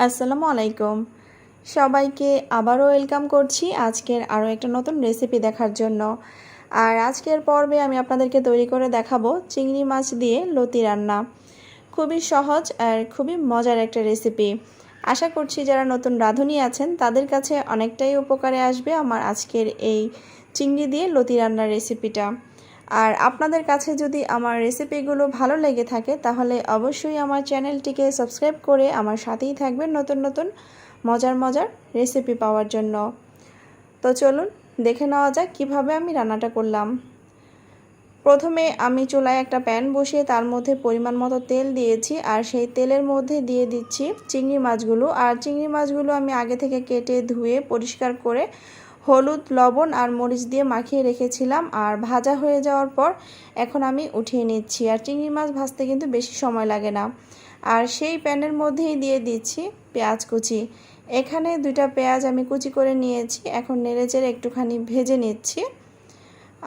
আসসালামু আলাইকুম। সবাইকে আবারও ওয়েলকাম করছি আজকের আরও একটা নতুন রেসিপি দেখার জন্য। আর আজকের পর্বে আমি আপনাদেরকে তৈরি করে দেখাবো চিংড়ি মাছ দিয়ে লতি রান্না। খুবই সহজ আর খুবই মজার একটা রেসিপি। আশা করছি যারা নতুন রাঁধুনি আছেন তাদের কাছে অনেকটাই উপকারে আসবে আমার আজকের এই চিংড়ি দিয়ে লতি রান্নার রেসিপিটা। আর আপনাদের কাছে যদি আমার রেসিপিগুলো ভালো লেগে থাকে তাহলে অবশ্যই আমার চ্যানেলটিকে সাবস্ক্রাইব করে আমার সাথেই থাকবেন নতুন নতুন মজার রেসিপি পাওয়ার জন্য। তো চলুন দেখে নেওয়া যাক কীভাবে আমি রান্নাটা করলাম। প্রথমে আমি চুলায় একটা প্যান বসিয়ে তার মধ্যে পরিমাণ মতো তেল দিয়েছি আর সেই তেলের মধ্যে দিয়ে দিচ্ছি চিংড়ি মাছগুলো। আর চিংড়ি মাছগুলো আমি আগে থেকে কেটে ধুয়ে পরিষ্কার করে হলুদ, লবণ আর মরিচ দিয়ে মাখিয়ে রেখেছিলাম। আর ভাজা হয়ে যাওয়ার পর এখন আমি উঠিয়ে নিচ্ছি। আর চিংড়ি মাছ ভাজতে কিন্তু বেশি সময় লাগে না। আর সেই প্যানের মধ্যেই দিয়ে দিচ্ছি পেঁয়াজ কুচি। এখানে 2টা পেঁয়াজ আমি কুচি করে নিয়েছি। এখন নেড়েচেড়ে একটুখানি ভেজে নিচ্ছি।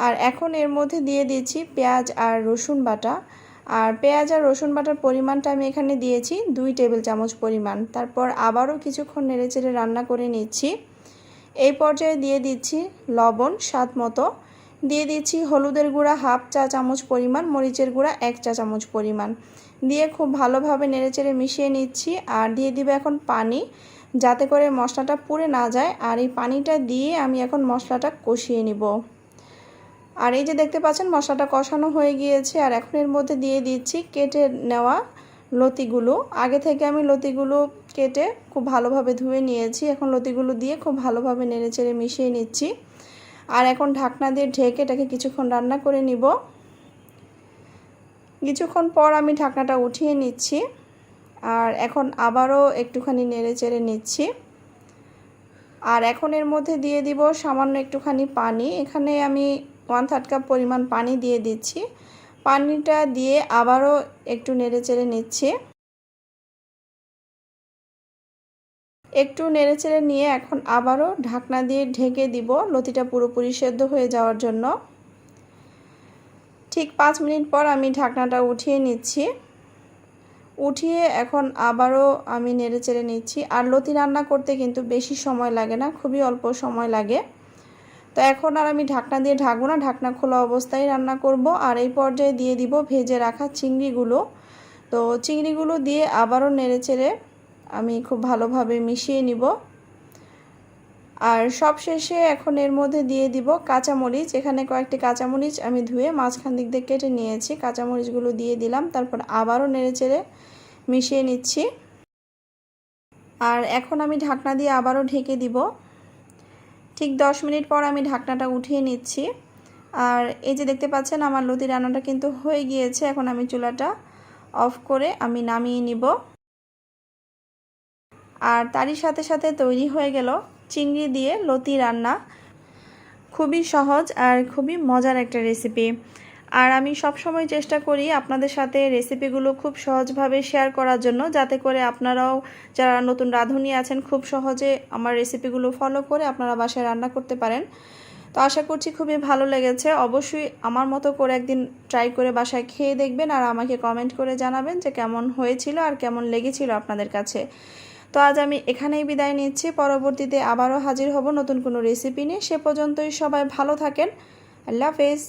আর এখন এর মধ্যে দিয়ে দিচ্ছি পেঁয়াজ আর রসুন বাটা। আর পেঁয়াজ আর রসুন বাটার পরিমাণটা আমি এখানে দিয়েছি 2 টেবিল চামচ পরিমাণ। তারপর আবারও কিছুক্ষণ নেড়েচেড়ে রান্না করে নিচ্ছি। এই পর্যায়ে দিয়ে দিচ্ছি লবণ স্বাদ মতো, দিয়ে দিচ্ছি হলুদের গুঁড়া 1/2 চা চামচ পরিমাণ, মরিচের গুঁড়া 1 চা চামচ পরিমাণ দিয়ে খুব ভালোভাবে নেড়েচেড়ে মিশিয়ে নিচ্ছি। আর দিয়ে দিব এখন পানি, যাতে করে মশলাটা পুড়ে না যায়। আর এই পানিটা দিয়ে আমি এখন মশলাটা কষিয়ে নিব। আর এই যে দেখতে পাচ্ছেন মশলাটা কষানো হয়ে গিয়েছে। আর এখন এর মধ্যে দিয়ে দিচ্ছি কেটে নেওয়া লতিগুলো। আগে থেকে আমি লতিগুলো কেটে খুব ভালোভাবে ধুয়ে নিয়েছি। এখন লতিগুলো দিয়ে খুব ভালোভাবে নেড়েচেড়ে মিশিয়ে নিচ্ছি। আর এখন ঢাকনা দিয়ে ঢেকে এটাকে কিছুক্ষণ রান্না করে নিব। কিছুক্ষণ পর আমি ঢাকনাটা উঠিয়ে নিচ্ছি। আর এখন আবারও একটুখানি নেড়েচেড়ে নিচ্ছি। আর এখন এর মধ্যে দিয়ে দিব সামান্য একটুখানি পানি। এখানে আমি 1/3 কাপ পরিমাণ পানি দিয়ে দিচ্ছি। পানিটা দিয়ে আবারও একটু নেড়েচেড়ে নিচ্ছি। একটু নেড়েচেড়ে নিয়ে এখন আবারও ঢাকনা দিয়ে ঢেকে দিব লতিটা পুরোপুরি সেদ্ধ হয়ে যাওয়ার জন্য। ঠিক 5 মিনিট পর আমি ঢাকনাটা উঠিয়ে নিচ্ছি। উঠিয়ে এখন আবারও আমি নেড়েচেড়ে নিচ্ছি। আর লতি রান্না করতে কিন্তু বেশি সময় লাগে না, খুবই অল্প সময় লাগে। তো এখন আর আমি ঢাকনা দিয়ে ঢাকবো না, ঢাকনা খোলা অবস্থায় রান্না করব। আর এই পর্যায়ে দিয়ে দিব ভেজে রাখা চিংড়িগুলো। তো চিংড়িগুলো দিয়ে আবারও নেড়েচেড়ে আমি খুব ভালোভাবে মিশিয়ে নিব। আর সবশেষে এখন এর মধ্যে দিয়ে দিব কাঁচামরিচ। এখানে কয়েকটি কাঁচামরিচ আমি ধুয়ে মাঝখান দিক দিয়ে কেটে নিয়েছি। কাঁচামরিচগুলো দিয়ে দিলাম। তারপর আবারও নেড়েচেড়ে মিশিয়ে নিচ্ছি। আর এখন আমি ঢাকনা দিয়ে আবারও ঢেকে দিব। ঠিক 10 মিনিট পর আমি ঢাকনাটা উঠিয়ে নিচ্ছি। আর এই যে দেখতে পাচ্ছেন আমার লতি রান্নাটা কিন্তু হয়ে গিয়েছে। এখন আমি চুলাটা অফ করে আমি নামিয়ে নিব। আর তারই সাথে সাথে তৈরি হয়ে গেল চিংড়ি দিয়ে লতি রান্না। খুবই সহজ আর খুবই মজার একটা রেসিপি। আর আমি সব সময় চেষ্টা করি আপনাদের সাথে রেসিপিগুলো খুব সহজভাবে শেয়ার করার জন্য, যাতে করে আপনারাও যারা নতুন রাঁধুনি আছেন খুব সহজে আমার রেসিপিগুলো ফলো করে আপনারা বাসায় রান্না করতে পারেন। তো আশা করছি খুবই ভালো লেগেছে। অবশ্যই আমার মতো করে একদিন ট্রাই করে বাসায় খেয়ে দেখবেন আর আমাকে কমেন্ট করে জানাবেন যে কেমন হয়েছিল আর কেমন লেগেছিল আপনাদের কাছে। তো আজ আমি এখানেই বিদায় নিচ্ছি। পরবর্তীতে আবারও হাজির হব নতুন কোনো রেসিপি নিয়ে। সে পর্যন্তই সবাই ভালো থাকেন। আল্লাহ হাফেজ।